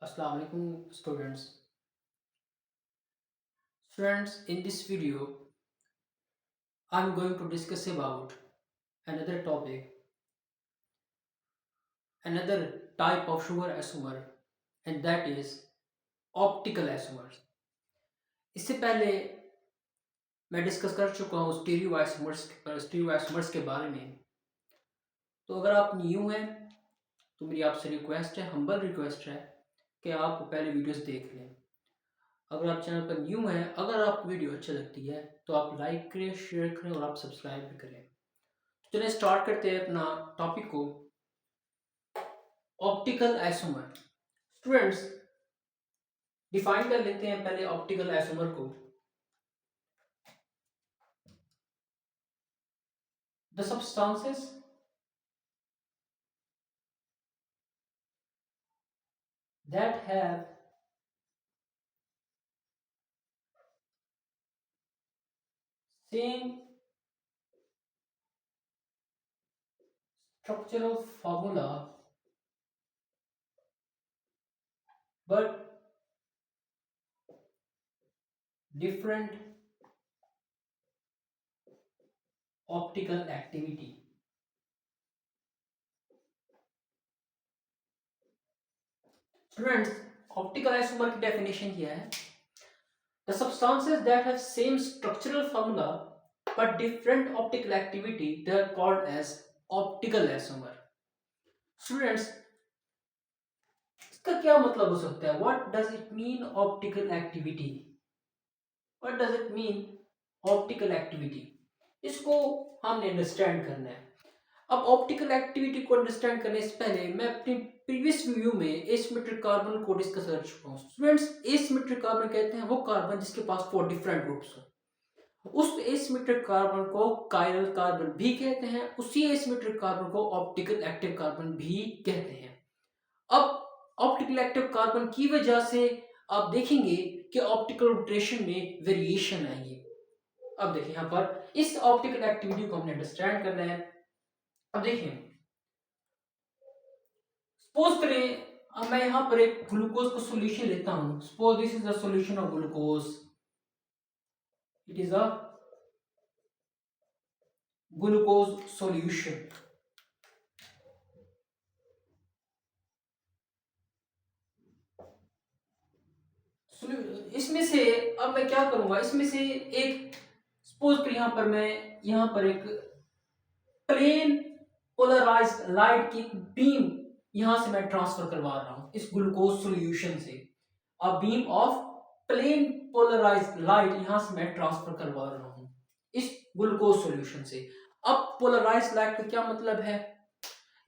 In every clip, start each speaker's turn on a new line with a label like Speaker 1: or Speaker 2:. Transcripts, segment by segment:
Speaker 1: Assalamu alaikum students. Students, in this video, I'm going to discuss about another topic, another type of sugar isomer, and that is optical isomers. इससे पहले मैं discuss कर चुका हूँ stereo isomers के बारे में। तो अगर आप न्यू हैं तो मेरी आपसे रिक्वेस्ट है, हम्बल रिक्वेस्ट है कि आप पहले वीडियोस देख लें। अगर आप चैनल पर न्यू हैं, अगर आपको वीडियो अच्छी लगती है तो आप लाइक करें, शेयर करें और आप सब्सक्राइब भी करें। तो चलिए स्टार्ट करते हैं अपना टॉपिक को। ऑप्टिकल आइसोमर स्टूडेंट्स, डिफाइन कर लेते हैं पहले ऑप्टिकल आइसोमर को। The substances that have same structural formula but different optical activity. Students, optical isomer की डेफिनेशन क्या है? The substances that have same structural formula but different optical activity, they are called as optical isomer. Students, इसका क्या मतलब हो सकता है? What does it mean optical activity? What does it mean optical activity? इसको हमने अंडरस्टैंड करना है। अब ऑप्टिकल एक्टिविटी को अंडरस्टैंड करने से पहले मैं अपनी प्रीवियस वीडियो में एसिमेट्रिक कार्बन को डिस्कस कर चुका हूँ। स्टूडेंट्स, एसिमेट्रिक कार्बन कहते हैं वो कार्बन जिसके पास 4 डिफरेंट ग्रुप्स हो। उस एसिमेट्रिक कार्बन को कायरल कार्बन भी कहते हैं, उसी एसिमेट्रिक कार्बन को ऑप्टिकल एक्टिव कार्बन भी कहते हैं। अब ऑप्टिकल एक्टिव कार्बन की वजह से आप देखेंगे कि ऑप्टिकल रोटेशन में वेरिएशन आएंगे। अब देखिए यहाँ पर इस ऑप्टिकल एक्टिविटी को हमने अंडरस्टैंड करना है। अब देखिए, सपोज करें अब मैं यहाँ पर एक ग्लूकोज का सॉल्यूशन लेता हूँ। Suppose this is the solution of glucose, it is a glucose solution. इसमें से अब मैं क्या करूंगा, इसमें से एक सपोज कर यहाँ पर एक प्लेन पोलराइज्ड लाइट की बीम यहां से मैं ट्रांसफर करवा रहा हूं इस ग्लूकोज सॉल्यूशन से। A beam of plane polarised light यहां से मैं ट्रांसफर करवा रहा हूं इस ग्लूकोज सॉल्यूशन से। अब पोलराइज्ड लाइट का क्या मतलब है?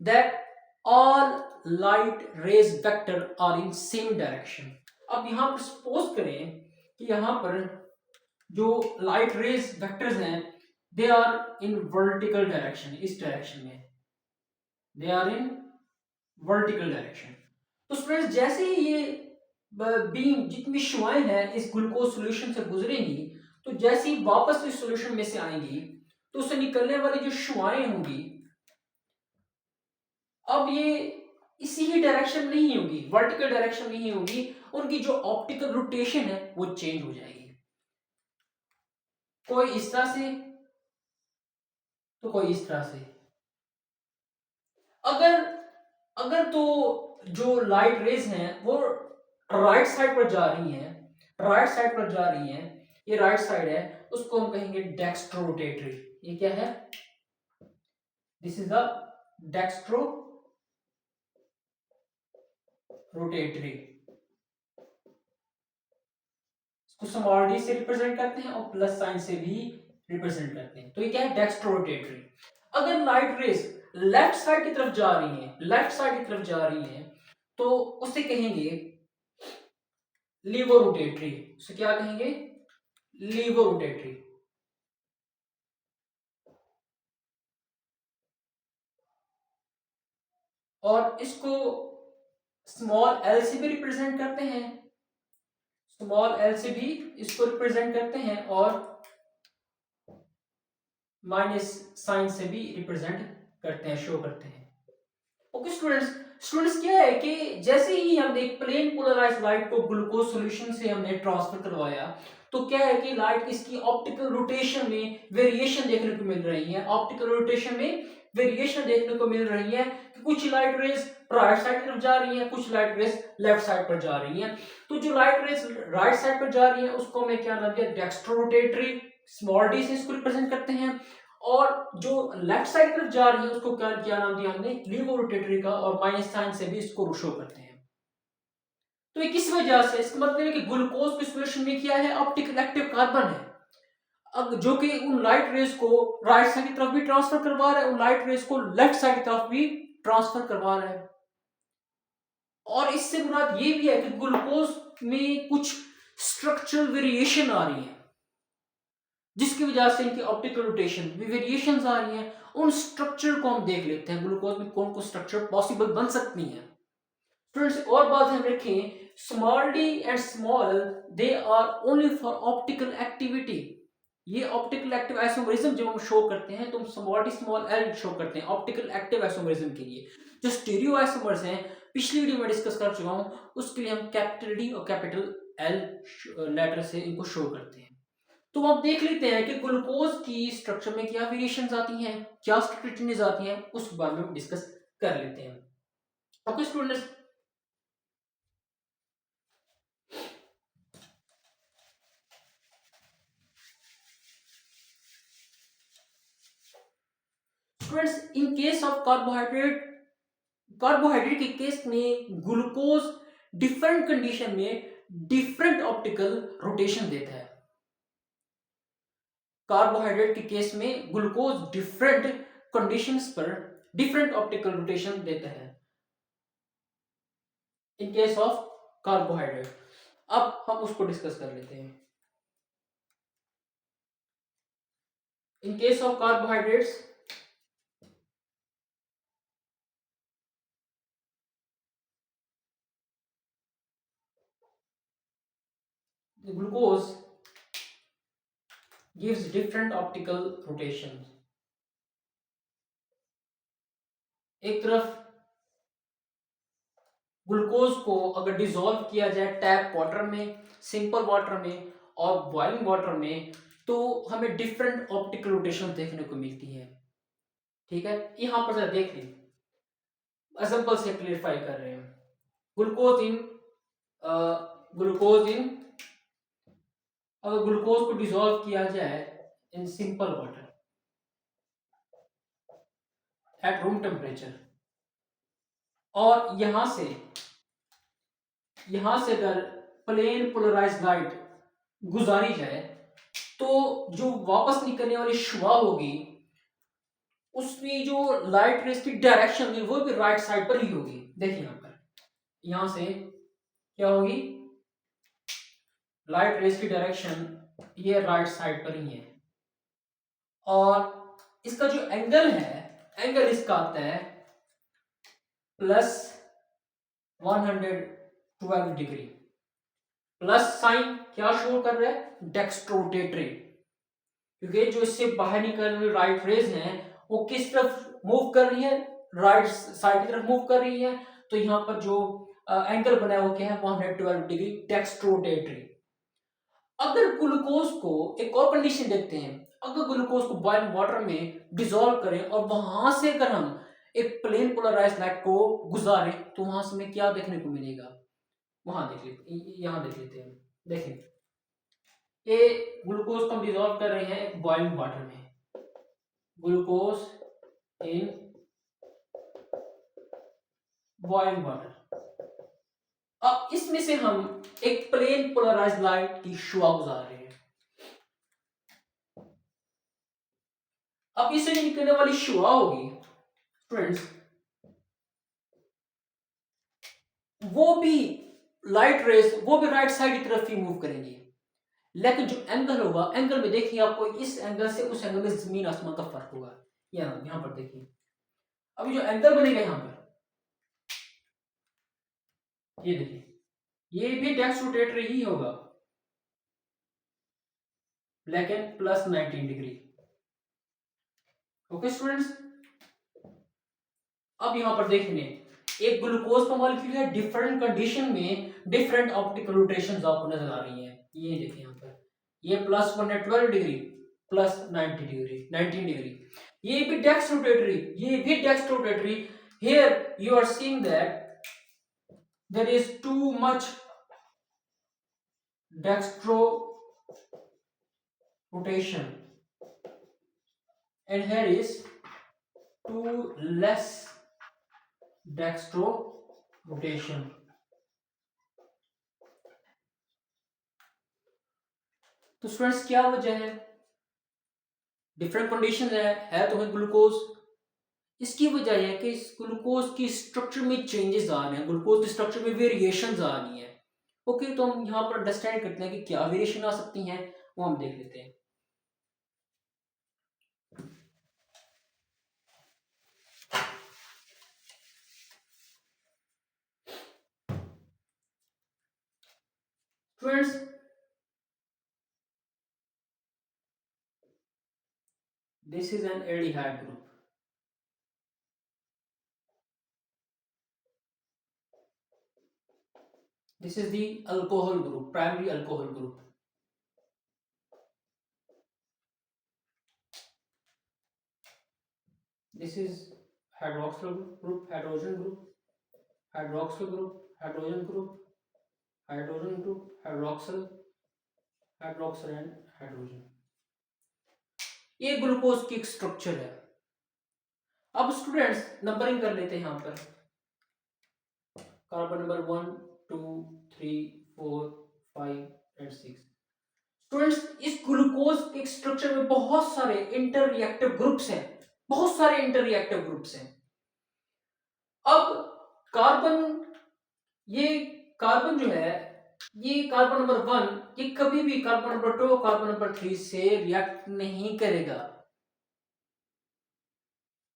Speaker 1: That all light rays vector are in same direction. अब यहां पर सपोज करें कि यहां पर जो लाइट रेज वेक्टर्स हैं they are in vertical direction, इस डायरेक्शन में they are in vertical direction. तो स्टूडेंट्स, जैसे ही ये बीम जितनी शुआएं हैं इस ग्लूकोज सॉल्यूशन से गुजरेंगी, तो जैसे ही वापस इस सॉल्यूशन में से आएंगी तो उससे निकलने वाली जो शुआएं होंगी, अब ये इसी ही डायरेक्शन में नहीं होगी, वर्टिकल डायरेक्शन में ही होगी। उनकी जो ऑप्टिकल रोटेशन है वो चेंज हो जाएगी, कोई इस तरह से तो कोई इस तरह से। अगर अगर तो जो लाइट रेज हैं वो राइट साइड पर जा रही हैं, राइट साइड पर जा रही हैं, ये राइट साइड है, उसको हम कहेंगे डेक्स्ट्रो रोटेटरी। ये क्या है? This is the dextro rotatory. इसको स्मॉल डी से रिप्रेजेंट करते हैं और प्लस साइन से भी रिप्रेजेंट करते हैं। तो ये क्या है? Dextro rotatory. अगर लाइट रेज लेफ्ट साइड की तरफ जा रही है, लेफ्ट साइड की तरफ जा रही है, तो उसे कहेंगे लीवो रोटेटरी। उसे क्या कहेंगे? Laevo rotatory. और इसको स्मॉल एल से भी रिप्रेजेंट करते हैं, स्मॉल एल से भी इसको रिप्रेजेंट करते हैं और माइनस साइन से भी रिप्रेजेंट करते हैं, शो करते हैं। ओके स्टूडेंट्स, स्टूडेंट्स क्या है कि जैसे ही हमने एक प्लेन पोलराइज्ड लाइट को ग्लूकोज सॉल्यूशन से हमने ट्रांसफर करवाया, तो क्या है कि लाइट इसकी ऑप्टिकल रोटेशन में वेरिएशन देखने को मिल रही है। ऑप्टिकल रोटेशन में वेरिएशन देखने को मिल रही है कि कुछ लाइट रेज राइट साइड की तरफ जा रही है, कुछ लाइट रेज लेफ्ट साइड पर जा रही है। तो जो लाइट रेज राइट साइड पर जा रही है उसको हमें क्या नाम दिया, डेक्स्ट्रोरोटेटरी, स्मॉल डी से इसको रिप्रेजेंट करते हैं। और जो लेफ्ट साइड तरफ जा रही है उसको क्या नाम दिया हमने, लीवो रोटेटरी का, और माइनस साइन से भी इसको शो करते हैं। तो ये किस वजह से, इसका मतलब है कि ग्लूकोज के सॉल्यूशन में क्या है, ऑप्टिकल एक्टिव कार्बन है। अब जो कि उन लाइट रेज को राइट साइड की तरफ भी ट्रांसफर करवा रहा है, उन लाइट रेज को लेफ्ट साइड की तरफ भी ट्रांसफर करवा रहा है। और इससे मुराद ये भी है कि ग्लूकोज में कुछ स्ट्रक्चरल वेरिएशन आ रही है, जिसकी वजह से इनकी ऑप्टिकल रोटेशन में वेरिएशंस आ रही हैं। उन स्ट्रक्चर को हम देख लेते हैं, ग्लूकोज में कौन कौन स्ट्रक्चर पॉसिबल बन सकती हैं। स्टूडेंट्स और बात हम रखें, small d and small they are only for optical activity. ये ऑप्टिकल एक्टिव आइसोमरिज्म जब हम शो करते हैं तो हम small d small l show करते हैं ऑप्टिकल एक्टिव आइसोमरिज्म के लिए। जो स्टीरियो आइसोमर्स हैं, पिछली वीडियो में डिस्कस कर चुका हूं, उसके लिए हम कैपिटल डी और कैपिटल एल लेटर से इनको शो करते हैं। तो अब देख लेते हैं कि ग्लूकोज की स्ट्रक्चर में क्या वेरिएशंस आती हैं, क्या स्ट्रक्चर चेंजेस आती हैं, उस बारे में डिस्कस कर लेते हैं। Okay students, students in case of carbohydrate, carbohydrate के केस में ग्लूकोज डिफरेंट कंडीशन में डिफरेंट ऑप्टिकल रोटेशन देता है। कार्बोहाइड्रेट के केस में ग्लूकोज डिफरेंट कंडीशंस पर डिफरेंट ऑप्टिकल रोटेशन देता है इन केस ऑफ कार्बोहाइड्रेट। अब हम उसको डिस्कस कर लेते हैं। In case of carbohydrates, the glucose gives different optical rotations। एक तरफ ग्लूकोज को अगर डिसॉल्व किया जाए टैप वाटर में, सिंपल वाटर में और बॉइलिंग वाटर में, तो हमें डिफरेंट ऑप्टिकल रोटेशन देखने को मिलती है। ठीक है, यहां पर जरा देख लें, एग्जांपल से क्लियरफाई कर रहे हैं। ग्लूकोज इन ग्लूकोज इन अगर ग्लूकोज को डिसॉल्व किया जाए in simple water at room temperature, और यहां से अगर प्लेन पोलराइज्ड लाइट गुजारी जाए, तो जो वापस निकलने वाली शुआ होगी उसमें जो लाइट रेस की डायरेक्शन होगी वो भी राइट साइड पर ही होगी। देखिए यहां पर, यहां से क्या होगी, लाइट रेस की डायरेक्शन ये राइट साइड पर ही है। और इसका जो एंगल है, एंगल इसका आता है +112 डिग्री। प्लस साइन क्या शो कर रहा है, डेक्स्ट्रोरोटेटरी, क्योंकि जो इससे बाहर निकल रही राइट रेज हैं वो किस तरफ मूव कर रही है, राइट साइड की तरफ मूव कर रही है। तो यहाँ पर जो एंगल बना है वो क्या है, 112 डिग्री डेक्स्ट्रोरोटेटरी। अगर ग्लूकोज को एक और कंडीशन देखते हैं, अगर ग्लूकोज को बॉइलिंग वाटर में डिसॉल्व करें और वहां से अगर हम एक प्लेन पोलराइज्ड लाइट को गुजारें, तो वहां से हमें क्या देखने को मिलेगा, वहां देख लेते, यहां देख लेते हैं। देखें, ये ग्लूकोज को हम डिसॉल्व कर रहे हैं एक बॉइलिंग वाटर में, ग्लूकोज इन बॉइलिंग वाटर। अब इसमें से हम एक प्लेन पोलराइज्ड लाइट की शुआ गुजार रहे हैं। अब इससे निकलने वाली शुआ होगी फ्रेंड्स, वो भी लाइट रेस वो भी राइट साइड की तरफ ही मूव करेंगे। लेकिन जो एंगल होगा, एंगल में देखिए आपको इस एंगल से उस एंगल में जमीन आसमान का फर्क होगा। यहां पर देखिए, अभी जो एंगल बनेगा यहां पर, ये देखिए, ये भी डेक्स्ट्रोरोटेटरी ही होगा, लेकिन +19 डिग्री। ओके स्टूडेंट्स, अब यहां पर देखिए एक ग्लूकोज का मॉलिक्यूल है, डिफरेंट कंडीशन में डिफरेंट ऑप्टिकल रोटेशंस आपको नजर आ रही हैं। ये देखिए यहाँ पर, ये +1 है 12 डिग्री, +90 डिग्री 19 डिग्री। ये भी डेक्स रोटेटरी, ये भी dextrorotatory. Here you are seeing that there is too much dextro rotation and here is too less dextro rotation। तो स्टूडेंट्स क्या वजह है? डिफरेंट कंडीशन है तो है ग्लूकोज। इसकी वजह है कि इस ग्लूकोज की स्ट्रक्चर में चेंजेस आ रहे हैं, ग्लूकोज की स्ट्रक्चर में वेरिएशंस आ रही हैं। ओके, तो हम यहाँ पर अंडरस्टैंड करते हैं कि क्या वेरिएशन आ सकती हैं, वो हम देख लेते हैं। Friends, this is an aldehyde group. This is the alcohol group, primary alcohol group. This is hydroxyl group, hydrogen group, hydroxyl group, hydrogen group, hydrogen group, hydroxyl, hydroxyl and hydrogen. ये glucose की एक structure है। अब students numbering कर लेते हैं यहाँ पर। Carbon number 1 2 3 4 5 and 6। स्टूडेंट्स इस ग्लूकोज के स्ट्रक्चर में बहुत सारे इंटर रिएक्टिव ग्रुप्स हैं, बहुत सारे इंटर रिएक्टिव ग्रुप्स हैं। अब कार्बन, ये कार्बन जो है, ये कार्बन नंबर 1 ये कभी भी कार्बन नंबर 2 कार्बन नंबर 3 से रिएक्ट नहीं करेगा।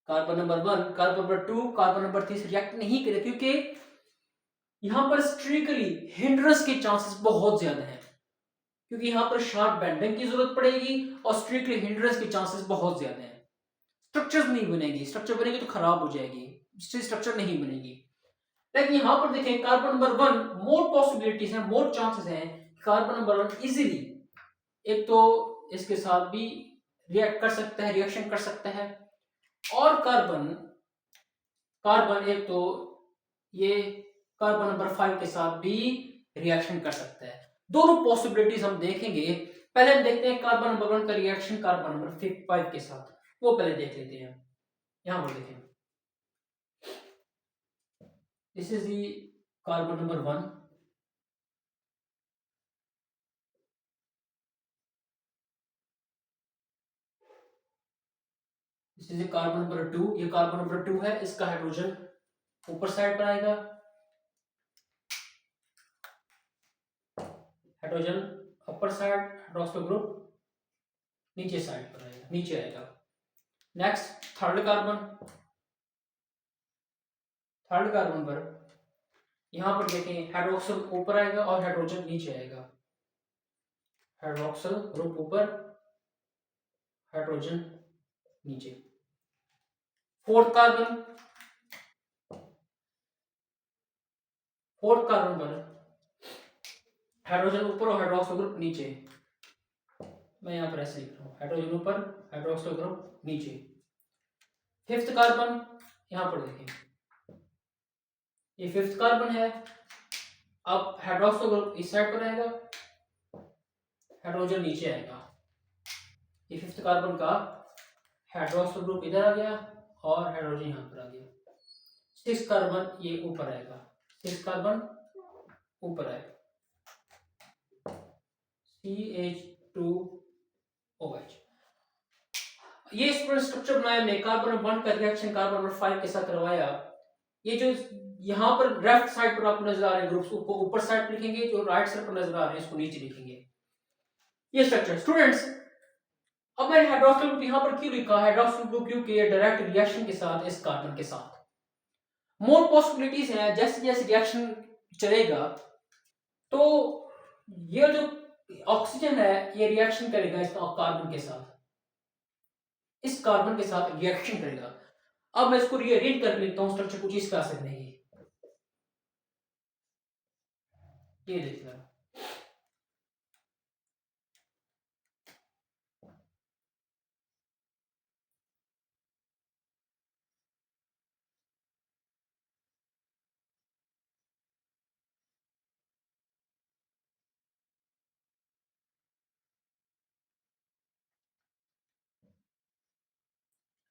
Speaker 1: Carbon number 1 carbon number 2 carbon number 3 से रिएक्ट नहीं करेगा, क्योंकि यहां पर स्ट्रिक्टली हिंड्रेंस के चांसेस बहुत ज्यादा हैं, क्योंकि यहां पर शार्प बेंडिंग की जरूरत पड़ेगी और स्ट्रिक्टली हिंड्रेंस के चांसेस बहुत ज्यादा हैं। स्ट्रक्चर्स नहीं बनेगी, स्ट्रक्चर बनेगी तो खराब हो जाएगी, स्ट्रक्चर नहीं बनेगी। लेकिन यहां पर देखें कार्बन नंबर 1 मोर पॉसिबिलिटीज हैं, मोर चांसेस हैं कार्बन नंबर 1 इजीली एक तो इसके साथ भी रिएक्ट कर सकता है, रिएक्शन कर सकता है, और कार्बन एक तो ये कार्बन नंबर 5 के साथ भी रिएक्शन कर सकता है। दोनों पॉसिबिलिटीज हम देखेंगे। पहले हम देखते हैं कार्बन नंबर 1 का रिएक्शन कार्बन नंबर 5 के साथ, वो पहले देख लेते हैं। यहां पर देखें, this is the carbon number 1, this is carbon number 2, ये कार्बन नंबर 2 है, इसका हाइड्रोजन ऊपर साइड पर आएगा, hydrogen upper side, hydroxyl group नीचे साइड पर आएगा, नीचे आएगा। नेक्स्ट थर्ड कार्बन पर यहां पर देखें हाइड्रोक्सिल ऊपर आएगा और हाइड्रोजन नीचे आएगा, हाइड्रोक्सिल ग्रुप ऊपर, हाइड्रोजन नीचे। फोर्थ कार्बन पर हाइड्रोजन ऊपर और हाइड्रोक्सिल ग्रुप नीचे। मैं यहां पर ऐसे लिख रहा हूं, हाइड्रोजन ऊपर, हाइड्रोक्सिल ग्रुप नीचे। फिफ्थ कार्बन यहां पर देखें, ये फिफ्थ कार्बन है। अब हाइड्रोक्सिल ग्रुप इस साइड पर आएगा, हाइड्रोजन नीचे आएगा। ये फिफ्थ कार्बन का हाइड्रोक्सिल ग्रुप इधर आ गया और हाइड्रोजन यहां पर आ गया। सिक्स कार्बन ये ऊपर आएगा, सिक्स कार्बन ऊपर आएगा, CH2OH। ये स्ट्रक्चर बनाया हमने, कार्बन नंबर 1 का रिएक्शन कार्बन नंबर 5 के साथ करवाया। ये जो यहां पर लेफ्ट साइड पर आपको नजर आ रहे हैं ग्रुप्स, को ऊपर साइड पर लिखेंगे, जो राइट साइड पर नजर आ रहे हैं इसको नीचे लिखेंगे। ये स्ट्रक्चर स्टूडेंट्स, अब मैंने हाइड्रोक्सिल ग्रुप यहां पर क्यों लिखा? हाइड्रोक्सिल ग्रुप क्योंकि ये डायरेक्ट रिएक्शन के साथ इस कार्बन के साथ मोर पॉसिबिलिटीज हैं, जैसे जैसे रिएक्शन चलेगा तो ये जो ऑक्सीजन है ये रिएक्शन करेगा इस कार्बन के साथ, इस कार्बन के साथ रिएक्शन करेगा। अब मैं इसको रीअरेंज कर लेता हूं, स्ट्रक्चर कुछ इस तरह से बनेगी। ये देखिए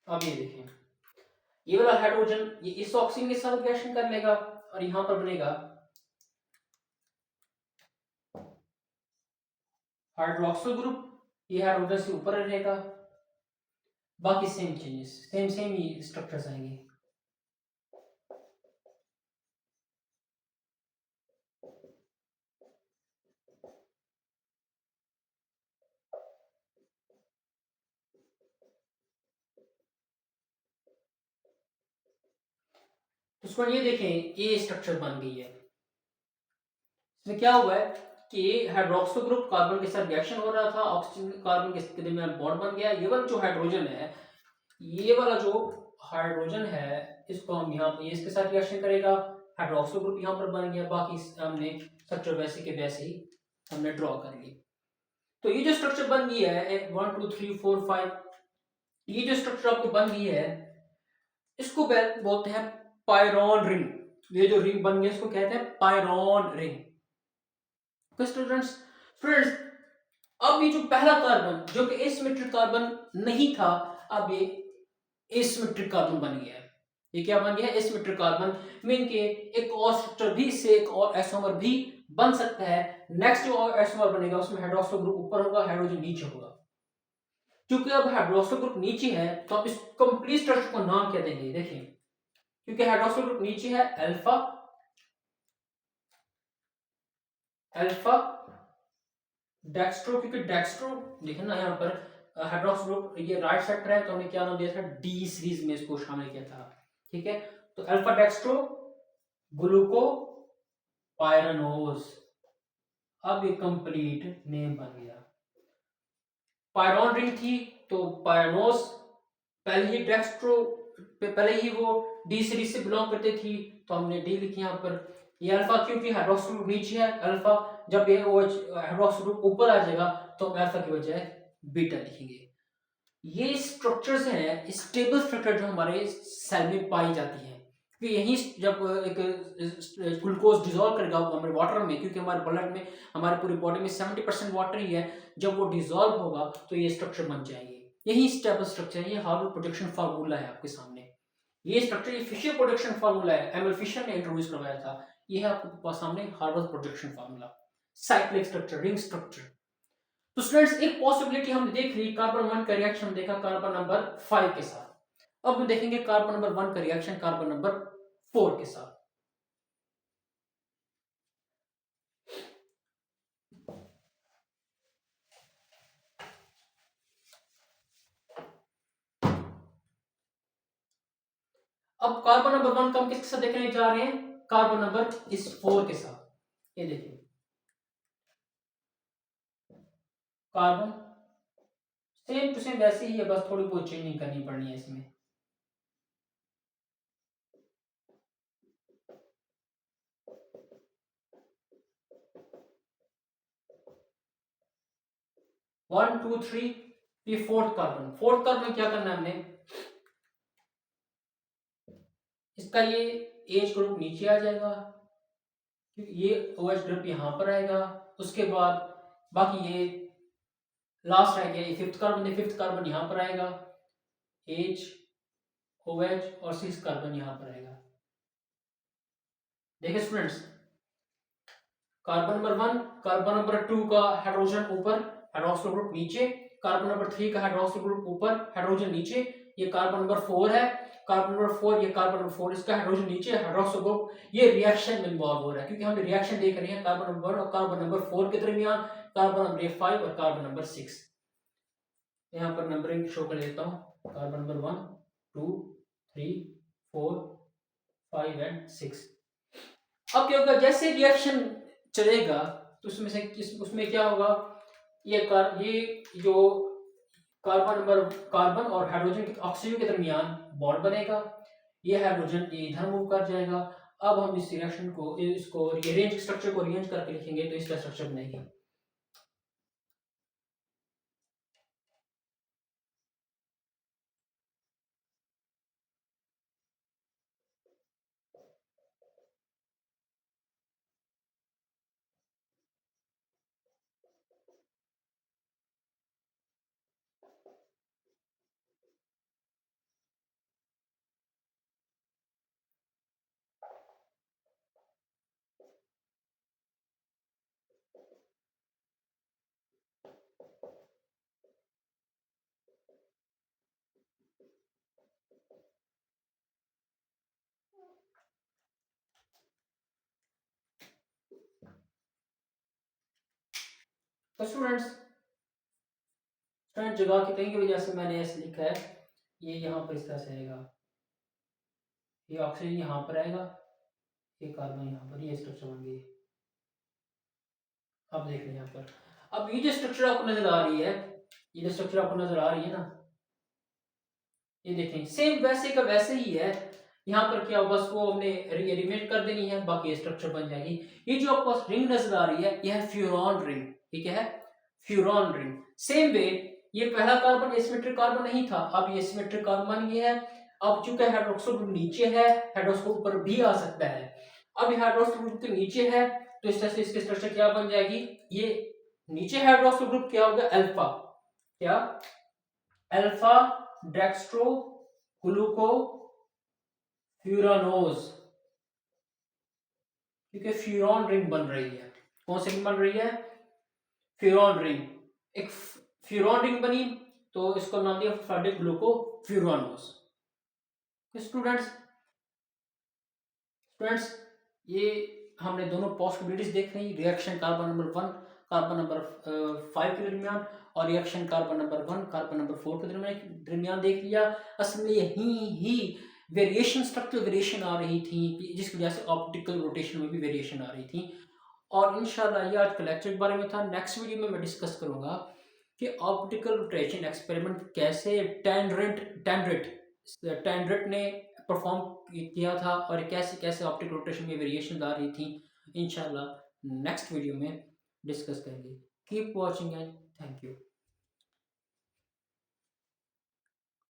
Speaker 1: अब ये देखिए ये वाला हाइड्रोजन ये इस ऑक्सीजन के साथ रिएक्शन कर लेगा और यहां पर बनेगा हाइड्रोक्सिल ग्रुप। ये हाइड्रोजन से ऊपर रहेगा, बाकी सेम चेंजेस सेम सेम ही स्ट्रक्चर्स आएंगे। तो उसको ये देखें ये स्ट्रक्चर बन गई है। इसमें क्या हुआ है कि हाइड्रोक्सिल ग्रुप कार्बन के साथ रिएक्शन हो रहा था, ऑक्सीजन कार्बन के दरमियान बॉन्ड बन गया। ये वाला जो हाइड्रोजन है, ये वाला जो हाइड्रोजन है इसको हम यहाँ पे इसके साथ रिएक्शन करेगा, हाइड्रोक्सिल ग्रुप यहाँ पर बन गया। बाकी हमने स्ट्रक्चर वैसे के वैसे ही हमने ड्रॉ कर ली। तो ये जो स्ट्रक्चर बन गई है 1 2 3 4 5, ये जो स्ट्रक्चर आपको बन गई है इसको बोलते हैं पायरॉन रिंग। ये जो रिंग बन गई इसको कहते हैं पायरॉन रिंग। तो स्टूडेंट्स स्टूडेंट्स अब ये जो पहला कार्बन जो कि एसिमेट्रिक कार्बन नहीं था, अब ये एसिमेट्रिक कार्बन बन गया है। ये क्या बन गया है? Asymmetric carbon. मीन के एक और स्ट्रक्चर भी इससे एक और आइसोमर भी बन सकता है। नेक्स्ट जो आइसोमर बनेगा उसमें हाइड्रोक्सिल ग्रुप ऊपर होगा, हाइड्रोजन नीचे होगा। क्योंकि अब हाइड्रोक्सिल ग्रुप नीचे है तो आप इस कंप्लीट स्ट्रक्चर को नाम क्या देंगे? देखिए क्योंकि हाइड्रोक्सिल ग्रुप नीचे है, अल्फा अल्फा डेक्स्ट्रो, क्योंकि डेक्स्ट्रो देखिए ना यहाँ पर हाइड्रोक्सिल ग्रुप ये राइट सेक्टर है तो हमने क्या नाम दिया था? डी सीरीज में इसको शामिल किया था। ठीक है, तो अल्फा डेक्स्ट्रो ग्लूको पायरानोज। अब ये कंप्लीट नेम बन गया। पायरॉन रिंग थी तो पायरानोज, पहले ही डेक्स्ट्रो पहले ही वो डी सीरीज से बिलोंग करते थी तो हमने डी लिखी यहाँ पर। ये अल्फा क्योंकि हाइड्रोक्सिल ग्रुप नीचे है अल्फा, जब ये हाइड्रोक्सिल ग्रुप ऊपर आ जाएगा तो हम अल्फा की बजाय बीटा लिखेंगे। ये स्ट्रक्चर्स हैं स्टेबल स्ट्रक्चर जो हमारे सेल में पाई जाती है। कि यही जब एक ग्लूकोज डिजोल्व करेगा हमारे वाटर में, क्योंकि हमारे ब्लड में हमारे पूरी बॉडी में 70% वाटर ही है, जब वो डिजोल्व होगा तो ये स्ट्रक्चर बन जाएंगे। यही स्टेबल स्ट्रक्चर है। ये हार्वर्ड प्रोडक्शन फार्मूला है आपके सामने। ये स्ट्रक्चर ये फिशर प्रोडक्शन फार्मूला है, एमएल फिशर ने इंट्रोड्यूस करवाया था। ये है आपके सामने Harvard production formula, cyclic structure, ring structure. तो स्टूडेंट्स एक पॉसिबिलिटी हमने देख ली, कार्बन 1 का रिएक्शन देखा कार्बन नंबर 5 के साथ। अब हम देखेंगे कार्बन नंबर 1 का रिएक्शन कार्बन नंबर 4 के साथ। अब कार्बन नंबर 1 का हम किसके साथ देखने जा रहे हैं? कार्बन नंबर इस 4 के साथ। ये देखिए कार्बन सेम टू सेम वैसे ही है, बस थोड़ी बहुत चेंजिंग करनी पड़नी है इसमें। वन टू थ्री, ये फोर्थ कार्बन। फोर्थ कार्बन में क्या करना है हमने? इसका ये एच ग्रुप नीचे आ जाएगा, ये OH ग्रुप यहां पर आएगा। उसके बाद बाकी ये लास्ट रह गया, ये फिफ्थ कार्बन है, फिफ्थ कार्बन यहां पर आएगा, H OH और 6 कार्बन यहां पर आएगा। देखिए students carbon number 1 carbon number 2 का हाइड्रोजन ऊपर, हाइड्रोक्सिल ग्रुप नीचे, कार्बन नंबर 3 का हाइड्रोक्सिल ग्रुप ऊपर, हाइड्रोजन नीचे। ये कार्बन नंबर 4 है, कार्बन नंबर 4 ये कार्बन नंबर 4 इसका हाइड्रोजन नीचे, हाइड्रोक्सिल ग्रुप ये रिएक्शन में इन्वॉल्व हो रहा है, क्योंकि हम रिएक्शन देख रहे हैं कार्बन नंबर 1 और कार्बन नंबर 4 के दरमियान, कार्बन नंबर 5 और कार्बन नंबर 6। यहाँ पर नंबरिंग शो कर देता हूँ, कार्बन नंबर 1 2 3 4 5 एंड 6। अब क्या होगा, जैसे रिएक्शन चलेगा तो उसमें क्या होगा, ये जो कार्बन और हाइड्रोजन ऑक्सीजन के दरमियान बॉन्ड बनेगा। ये हाइड्रोजन ये इधर मूव कर जाएगा अब हम इस रिएक्शन को, इसको रीअरेंज स्ट्रक्चर को रीअरेंज करके लिखेंगे तो इसका स्ट्रक्चर बनेगी। तो स्टूडेंट जगह की कहीं की वजह से मैंने ऐसे लिखा है, ये यहाँ पर इस तरह से आएगा, ये ऑक्सीजन यहाँ पर आएगा, ये कार्बन यहाँ पर, ये स्ट्रक्चर बन गई। अब देख लें यहाँ पर, अब ये जो स्ट्रक्चर आपको नजर आ रही है, ये जो स्ट्रक्चर आपको नजर आ रही है ना, ये देखें सेम वैसे का वैसे ही है। यहाँ पर क्या, बस वो हमने रिमेट कर देनी है, बाकी स्ट्रक्चर बन जाएगी। ये जो आपको रिंग नजर आ रही है, यह है फ्यूरॉन रिंग। ये क्या है? Furan ring. सेम वे, ये पहला कार्बन एसिमेट्रिक कार्बन नहीं था, अब ये एसिमेट्रिक कार्बन बन गया है। अब चूंकि हाइड्रोक्सो ग्रुप नीचे है, हाइड्रोक्सो ऊपर भी आ सकता है। अब हाइड्रोक्सो ग्रुप के नीचे है, तो इस तरह से इसकी स्ट्रक्चर क्या बन जाएगी, ये नीचे हाइड्रोक्सो ग्रुप क्या होगा, अल्फा, क्या, अल्फा डेक्स्ट्रो ग्लूको फ्यूरानोज, क्योंकि फ्यूरॉन रिंग बन रही है। कौन सी रिंग बन रही है? Furan ring. एक फ्यूरॉन रिंग बनी, तो इसको नाम दिया फॉस्फेटिक ग्लूको फ्यूरानोज। स्टूडेंट्स स्टूडेंट्स ये हमने दोनों पॉसिबिलिटीज देख रही, reaction carbon number 1 carbon number 5 के दरमियान, और reaction carbon number 1 carbon number 4 के दरमियान देख लिया। असल में यही ही वेरिएशन, स्ट्रक्चरल वेरिएशन आ रही थी, जिसकी वजह से ऑप्टिकल रोटेशन में भी वेरिएशन आ रही थी। और इंशाल्लाह ये आज का लेक्चर के बारे में था। नेक्स्ट वीडियो में मैं डिस्कस करूंगा कि ऑप्टिकल रोटेशन एक्सपेरिमेंट कैसे टैंड्रेट ने परफॉर्म किया था, और कैसे कैसे ऑप्टिकल रोटेशन में वेरिएशन आ रही थी। इंशाल्लाह नेक्स्ट वीडियो में डिस्कस करेंगे। Keep watching and thank you.